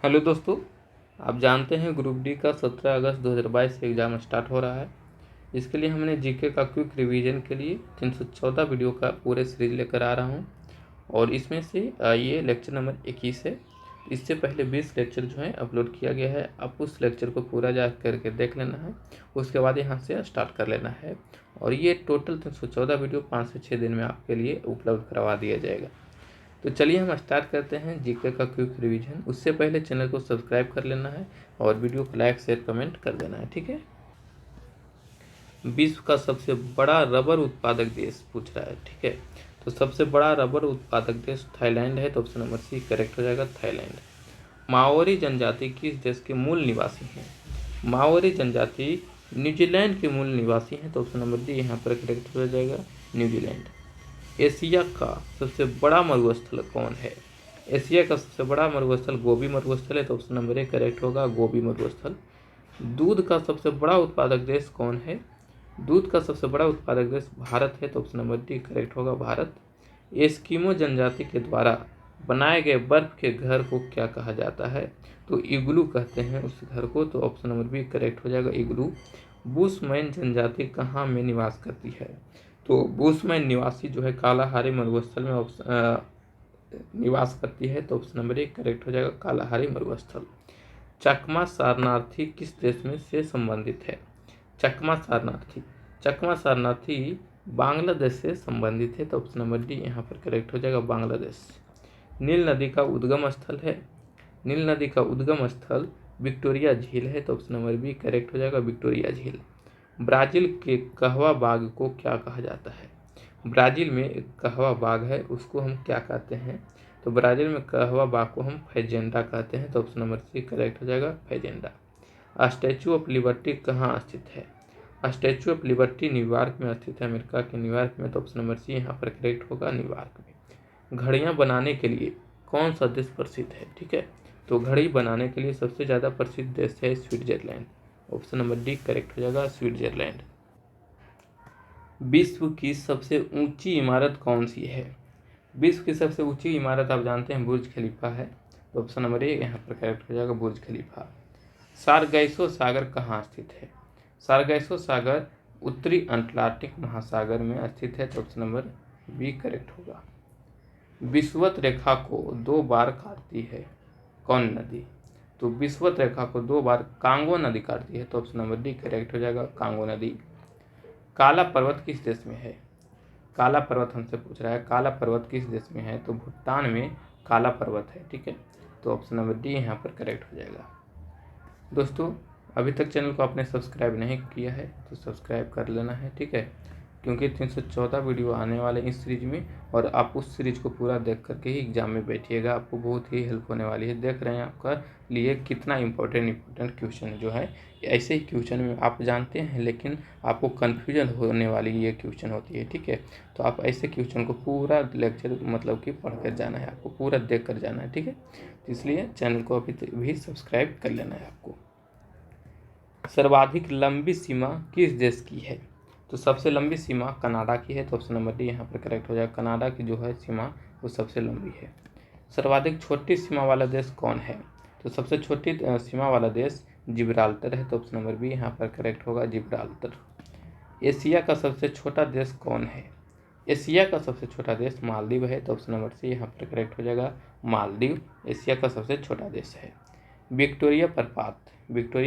Hello दोस्तों, आप जानते हैं ग्रुप डी का 17 अगस्त 2022 से एग्ज़ाम स्टार्ट हो रहा है। इसके लिए हमने जीके का क्विक रिवीजन के लिए 314 वीडियो का पूरे सीरीज लेकर आ रहा हूं और इसमें से ये लेक्चर नंबर 21 है। इससे पहले 20 लेक्चर जो है अपलोड किया गया है। आप उस लेक्चर को पूरा जा करके देख लेना है, उसके बाद यहाँ से स्टार्ट कर लेना है और ये टोटल 314 वीडियो 5 से 6 दिन में आपके लिए उपलब्ध करवा दिया जाएगा। तो चलिए हम स्टार्ट करते हैं जीके का क्विक रिवीजन। उससे पहले चैनल को सब्सक्राइब कर लेना है और वीडियो को लाइक शेयर कमेंट कर देना है, ठीक है। विश्व का सबसे बड़ा रबर उत्पादक देश पूछ रहा है, ठीक है। तो सबसे बड़ा रबर उत्पादक देश थाईलैंड है, तो ऑप्शन नंबर सी करेक्ट हो जाएगा, थाईलैंड। माओरी जनजाति किस देश के मूल निवासी हैं? माओरी जनजाति न्यूजीलैंड के मूल निवासी हैं, तो ऑप्शन नंबर डी यहाँ पर करेक्ट हो जाएगा, न्यूजीलैंड। एशिया का सबसे बड़ा मरुस्थल कौन है? एशिया का सबसे बड़ा मरुस्थल गोबी मरुस्थल है, तो ऑप्शन नंबर ए करेक्ट होगा, गोबी मरुस्थल। दूध का सबसे बड़ा उत्पादक देश कौन है? दूध का सबसे बड़ा उत्पादक देश भारत है, तो ऑप्शन नंबर डी करेक्ट होगा, भारत। एस्किमो जनजाति के द्वारा बनाए गए बर्फ के घर को क्या कहा जाता है? तो इग्लू कहते हैं उस घर को, तो ऑप्शन नंबर बी करेक्ट हो जाएगा, इग्लू। बुशमैन जनजाति कहाँ में निवास करती है? तो बुशमैन निवासी जो है कालाहारी मरुस्थल में निवास करती है, तो ऑप्शन नंबर एक करेक्ट हो जाएगा, कालाहारी मरुस्थल। चकमा शरणार्थी किस देश में से संबंधित है? चकमा शरणार्थी बांग्लादेश से संबंधित है, तो ऑप्शन नंबर डी यहाँ पर करेक्ट हो जाएगा, बांग्लादेश। नील नदी का उद्गम स्थल है? नील नदी का उद्गम स्थल विक्टोरिया झील है, तो ऑप्शन नंबर बी करेक्ट हो जाएगा, विक्टोरिया झील। ब्राज़ील के कहवा बाग को क्या कहा जाता है? ब्राज़ील में एक कहवा बाग है, उसको हम क्या कहते हैं? तो ब्राज़ील में कहवा बाग को हम फेजेंडा कहते हैं, तो ऑप्शन नंबर सी करेक्ट हो जाएगा, फेजेंडा। स्टैचू ऑफ लिबर्टी कहाँ स्थित है? स्टैचू ऑफ लिबर्टी न्यूयॉर्क में स्थित है, अमेरिका के न्यूयॉर्क में, तो ऑप्शन नंबर सी यहाँ पर करेक्ट होगा, न्यूयॉर्क में। घड़ियाँ बनाने के लिए कौन सा देश प्रसिद्ध है? ठीक है, तो घड़ी बनाने के लिए सबसे ज़्यादा प्रसिद्ध देश है Switzerland, option number D correct हो जाएगा, स्विट्जरलैंड। विश्व की सबसे ऊंची इमारत कौन सी है? विश्व की सबसे ऊंची इमारत आप जानते हैं बुर्ज खलीफा है, तो ऑप्शन नंबर ए यहाँ पर करेक्ट हो जाएगा, बुर्ज खलीफा। सारगैसो सागर कहाँ स्थित है? सारगैसो सागर उत्तरी अटलांटिक महासागर में स्थित है, तो ऑप्शन नंबर बी करेक्ट होगा। विषुवत रेखा को 2 बार काटती है कौन नदी? तो विषुवत रेखा को 2 बार कांगो नदी काटती है, तो ऑप्शन नंबर डी करेक्ट हो जाएगा, कांगो नदी। काला पर्वत किस देश में है? काला पर्वत हमसे पूछ रहा है, काला पर्वत किस देश में है? तो भूटान में काला पर्वत है, ठीक है, तो ऑप्शन नंबर डी यहाँ पर करेक्ट हो जाएगा। दोस्तों, अभी तक चैनल को आपने सब्सक्राइब नहीं किया है तो सब्सक्राइब कर लेना है, ठीक है, क्योंकि 314 वीडियो आने वाले इस सीरीज में और आप उस सीरीज को पूरा देख करके ही एग्जाम में बैठिएगा, आपको बहुत ही हेल्प होने वाली है। देख रहे हैं आपका लिए कितना इंपॉर्टेंट क्वेश्चन जो है, ऐसे ही क्वेश्चन में आप जानते हैं लेकिन आपको कन्फ्यूजन होने वाली ये क्वेश्चन होती है, ठीक है। तो आप ऐसे क्वेश्चन को पूरा लेक्चर मतलब कि पढ़ कर जाना है, आपको पूरा देख कर जाना है, ठीक है। तो इसलिए चैनल को अभी भी सब्सक्राइब कर लेना है आपको। सर्वाधिक लंबी सीमा किस देश की है? तो सबसे लंबी सीमा कनाडा की है, तो ऑप्शन नंबर डी यहाँ पर करेक्ट हो जाएगा, कनाडा की जो है सीमा वो सबसे लंबी है। सर्वाधिक छोटी सीमा वाला देश कौन है? तो सबसे छोटी सीमा वाला देश जिब्राल्टर है, तो ऑप्शन नंबर बी यहाँ पर करेक्ट होगा, जिब्राल्टर। एशिया का सबसे छोटा देश कौन है? एशिया का सबसे छोटा देश मालदीव है, तो ऑप्शन नंबर सी यहाँ पर करेक्ट हो जाएगा, मालदीव एशिया का सबसे छोटा देश है। विक्टोरिया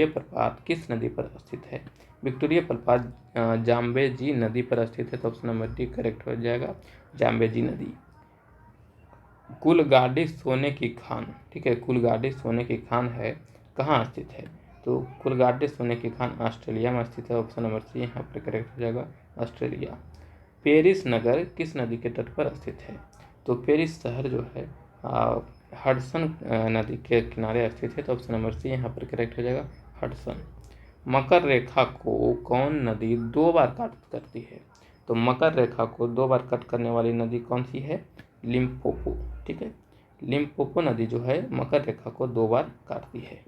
प्रपात किस नदी पर स्थित है? विक्टोरिया प्रपात जाम्बेजी नदी पर स्थित है, तो ऑप्शन नंबर डी करेक्ट हो जाएगा, जाम्बेजी नदी। कुलगाड़ी सोने की खान, ठीक है, कुलगाड़ी सोने की खान है कहाँ स्थित है? तो कुलगाड़ी सोने की खान ऑस्ट्रेलिया में स्थित है, ऑप्शन नंबर सी यहाँ पर करेक्ट हो जाएगा, ऑस्ट्रेलिया। पेरिस नगर किस नदी के तट पर स्थित है? तो पेरिस शहर जो है हडसन नदी के किनारे स्थित है, तो ऑप्शन नंबर सी यहाँ पर करेक्ट हो जाएगा, हडसन। मकर रेखा को कौन नदी 2 बार कट करती है? तो मकर रेखा को 2 बार कट करने वाली नदी कौन सी है? लिम्पोपो, ठीक है, लिम्पोपो नदी जो है मकर रेखा को 2 बार काटती है।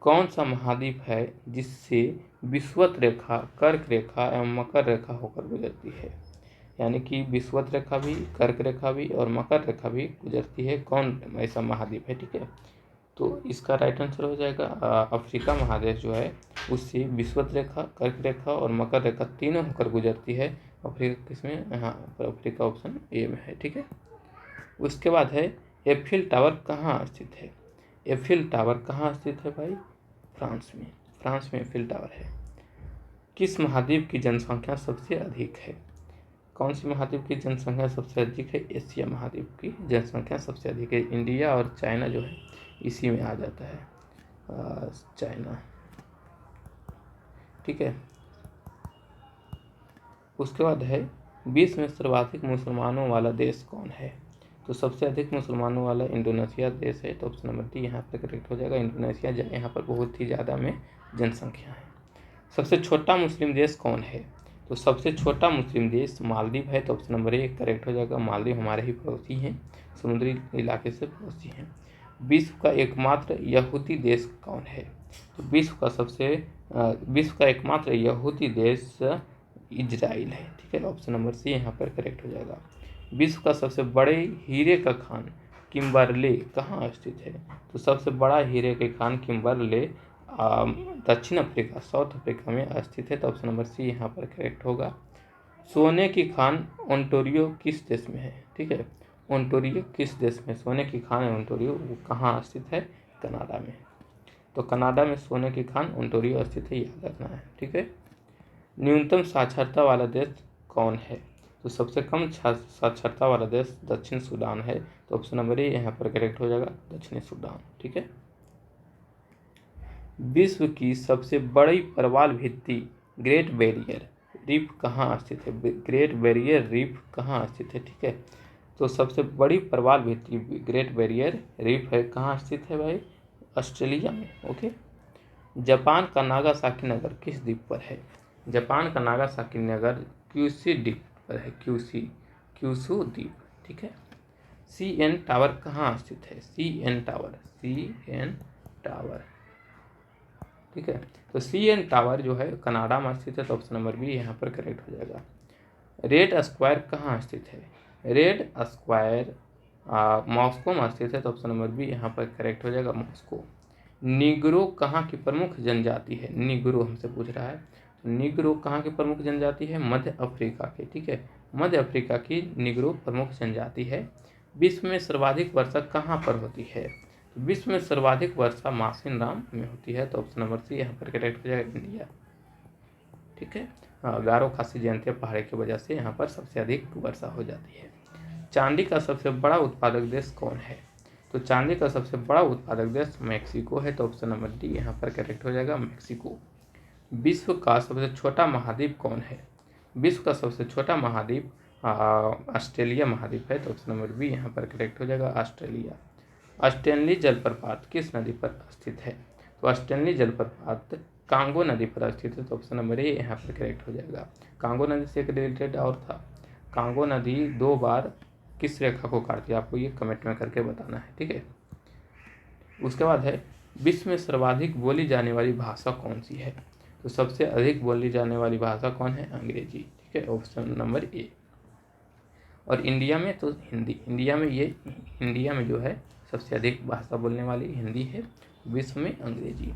कौन सा महाद्वीप है जिससे विषुवत रेखा, कर्क रेखा एवं मकर रेखा होकर गुजरती है? यानी कि विषुवत रेखा भी, कर्क रेखा भी और मकर रेखा भी गुजरती है, कौन ऐसा महाद्वीप है? ठीक है, तो इसका राइट आंसर हो जाएगा अफ्रीका महादेश जो है उससे विषुवत रेखा, कर्क रेखा और मकर रेखा तीनों होकर गुजरती है। अफ्रीका किसमें? यहाँ पर अफ्रीका ऑप्शन ए में है। ठीक है, उसके बाद है एफिल टावर कहाँ स्थित है? एफिल टावर कहाँ स्थित है भाई? फ्रांस में। फ्रांस में एफिल टावर है। किस महाद्वीप की जनसंख्या सबसे अधिक है? कौन सी महाद्वीप की जनसंख्या सबसे अधिक है? एशिया महाद्वीप की जनसंख्या सबसे अधिक है। इंडिया और चाइना जो है इसी में आ जाता है, चाइना। ठीक है, उसके बाद है विश्व में सर्वाधिक मुसलमानों वाला देश कौन है? तो सबसे अधिक मुसलमानों वाला इंडोनेशिया देश है। तो ऑप्शन नंबर डी यहाँ पर करेक्ट हो जाएगा। इंडोनेशिया यहाँ पर बहुत ही ज़्यादा में जनसंख्या है। सबसे छोटा मुस्लिम देश कौन है? तो सबसे छोटा मुस्लिम देश मालदीव है। तो ऑप्शन नंबर ए करेक्ट हो जाएगा। मालदीव हमारे ही पड़ोसी हैं, समुद्री इलाके से पड़ोसी हैं। विश्व का एकमात्र यहूदी देश कौन है? तो विश्व का एकमात्र यहूदी देश इजराइल है। ठीक है, ऑप्शन नंबर सी यहाँ पर करेक्ट हो जाएगा। विश्व का सबसे बड़े हीरे का खान किम्बरले कहाँ स्थित है? तो सबसे बड़ा हीरे के खान किम्बरले दक्षिण अफ्रीका, साउथ अफ्रीका में स्थित है। तो ऑप्शन नंबर सी यहाँ पर करेक्ट होगा। सोने की खान ओंटारियो किस देश में है? ठीक है, ओंटारियो किस देश में? सोने की खान ओंटारियो वो कहाँ स्थित है? कनाडा में। तो कनाडा में सोने की खान ओंटारियो स्थित है, याद रखना है। ठीक है, न्यूनतम साक्षरता वाला देश कौन है? तो सबसे कम साक्षरता वाला देश दक्षिण सूडान है। तो ऑप्शन नंबर ए यहाँ पर करेक्ट हो जाएगा, दक्षिणी सूडान। ठीक है, विश्व की सबसे बड़ी प्रवाल भित्ति ग्रेट बैरियर रीफ कहाँ स्थित है? ग्रेट बैरियर रीफ कहाँ स्थित है? ठीक है, तो सबसे बड़ी प्रवाल भित्ति ग्रेट बैरियर रीफ है कहाँ स्थित है भाई? ऑस्ट्रेलिया में। ओके, जापान का नागासाकी नगर किस द्वीप पर है? जापान का नागासाकी नगर क्यूशू द्वीप पर है। क्यूशू द्वीप। ठीक है, CN टावर कहाँ स्थित है? CN tower. ठीक है, तो CN टावर जो है कनाडा में स्थित है। तो ऑप्शन नंबर बी यहाँ पर करेक्ट हो जाएगा। रेड स्क्वायर कहाँ स्थित है? रेड स्क्वायर मॉस्को में स्थित है। तो ऑप्शन नंबर बी यहाँ पर करेक्ट हो जाएगा, मॉस्को। निग्रो कहाँ की प्रमुख जनजाति है? निग्रो हमसे पूछ रहा है। तो निग्रो कहाँ की प्रमुख जनजाति है? मध्य अफ्रीका की। ठीक है, मध्य अफ्रीका की निग्रो प्रमुख जनजाति है। विश्व में सर्वाधिक वर्षा कहाँ पर होती है? विश्व में सर्वाधिक वर्षा मासिनराम में होती है। तो ऑप्शन नंबर सी यहाँ पर करेक्ट हो जाएगा, इंडिया। ठीक है, गारो खासी जयंतिया पहाड़ी की वजह से यहाँ पर सबसे अधिक वर्षा हो जाती है। चांदी का सबसे बड़ा उत्पादक देश कौन है? तो चांदी का सबसे बड़ा उत्पादक देश मेक्सिको है। तो ऑप्शन नंबर डी यहाँ पर करेक्ट हो जाएगा, मेक्सिको। विश्व का सबसे छोटा महाद्वीप कौन है? विश्व का सबसे छोटा महाद्वीप ऑस्ट्रेलिया महाद्वीप है। तो ऑप्शन नंबर बी यहाँ पर करेक्ट हो जाएगा, ऑस्ट्रेलिया। स्टेनली जलप्रपात किस नदी पर स्थित है? तो स्टेनली जलप्रपात कांगो नदी पर स्थित है। तो ऑप्शन नंबर ए यहाँ पर करेक्ट हो जाएगा। कांगो नदी से एक रिलेटेड और था, कांगो नदी 2 बार किस रेखा को काटती है? आपको ये कमेंट में करके बताना है। ठीक है, उसके बाद है विश्व में सर्वाधिक बोली जाने वाली भाषा कौन सी है? तो सबसे अधिक बोली जाने वाली भाषा कौन है? अंग्रेजी। ठीक है, ऑप्शन नंबर ए। और इंडिया में तो हिंदी। इंडिया में जो है सबसे अधिक भाषा बोलने वाली हिंदी है, विश्व में अंग्रेजी।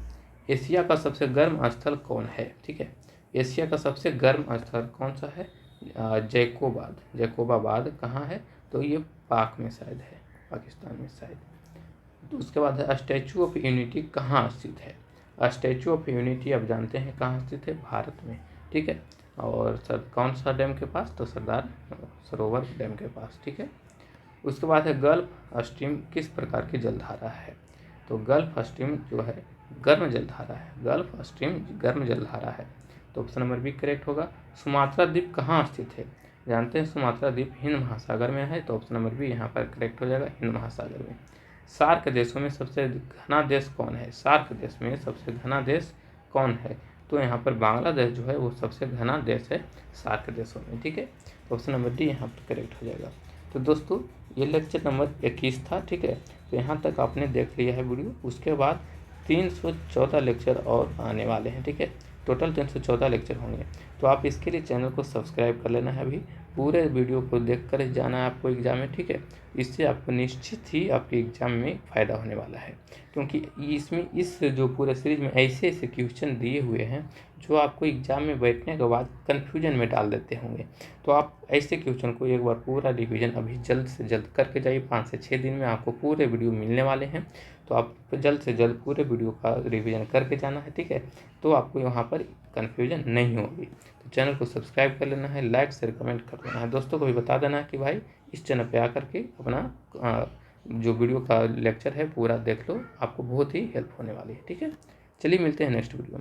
एशिया का सबसे गर्म स्थल कौन है? ठीक है, एशिया का सबसे गर्म स्थल कौन सा है? जैकोबाबाद कहाँ है? तो ये पाक में शायद है, पाकिस्तान में शायद। तो उसके बाद है स्टैचू ऑफ यूनिटी कहाँ स्थित है? स्टैचू ऑफ यूनिटी आप जानते हैं कहाँ स्थित है? भारत में। ठीक है, और कौन सा डैम के पास? तो सरदार सरोवर डैम के पास। ठीक है, उसके बाद है गल्फ स्ट्रीम किस प्रकार की जलधारा है? तो गल्फ स्ट्रीम जो है गर्म जलधारा है। गल्फ स्ट्रीम गर्म जलधारा है। तो ऑप्शन नंबर बी करेक्ट होगा। सुमात्रा द्वीप कहाँ स्थित है? जानते हैं सुमात्रा द्वीप हिंद महासागर में है। तो ऑप्शन नंबर बी यहाँ पर करेक्ट हो जाएगा, हिंद महासागर में। सार्क देशों में सबसे घना देश कौन है? सार्क देश में सबसे घना देश कौन है? तो यहाँ पर बांग्लादेश जो है वो सबसे घना देश है सार्क देशों में। ठीक है, तो ऑप्शन नंबर डी यहाँ पर करेक्ट हो जाएगा। तो दोस्तों ये लेक्चर नंबर 21 था। ठीक है, तो यहाँ तक आपने देख लिया है वीडियो। उसके बाद 314 लेक्चर और आने वाले हैं। ठीक है, टोटल 314 लेक्चर होंगे। तो आप इसके लिए चैनल को सब्सक्राइब कर लेना है अभी, पूरे वीडियो को देखकर ही जाना है आपको एग्ज़ाम में, ठीक है। इससे आपको निश्चित ही आपके एग्ज़ाम में फ़ायदा होने वाला है, क्योंकि इसमें इस जो पूरे सीरीज़ में ऐसे ऐसे क्वेश्चन दिए हुए हैं जो आपको एग्ज़ाम में बैठने के बाद कन्फ्यूजन में डाल देते होंगे। तो आप ऐसे क्वेश्चन को एक बार पूरा रिवीजन अभी जल्द से जल्द करके जाइए। 5 से 6 दिन में आपको पूरे वीडियो मिलने वाले हैं, तो आप जल्द से जल्द पूरे वीडियो का रिवीजन करके जाना है, ठीक है। तो आपको यहाँ पर कन्फ्यूजन नहीं होगी। तो चैनल को सब्सक्राइब कर लेना है, लाइक शेयर कमेंट कर देना है, दोस्तों को भी बता देना है कि भाई इस चैनल पे आकर के अपना जो वीडियो का लेक्चर है पूरा देख लो, आपको बहुत ही हेल्प होने वाली है, ठीक है। चलिए मिलते हैं नेक्स्ट वीडियो में।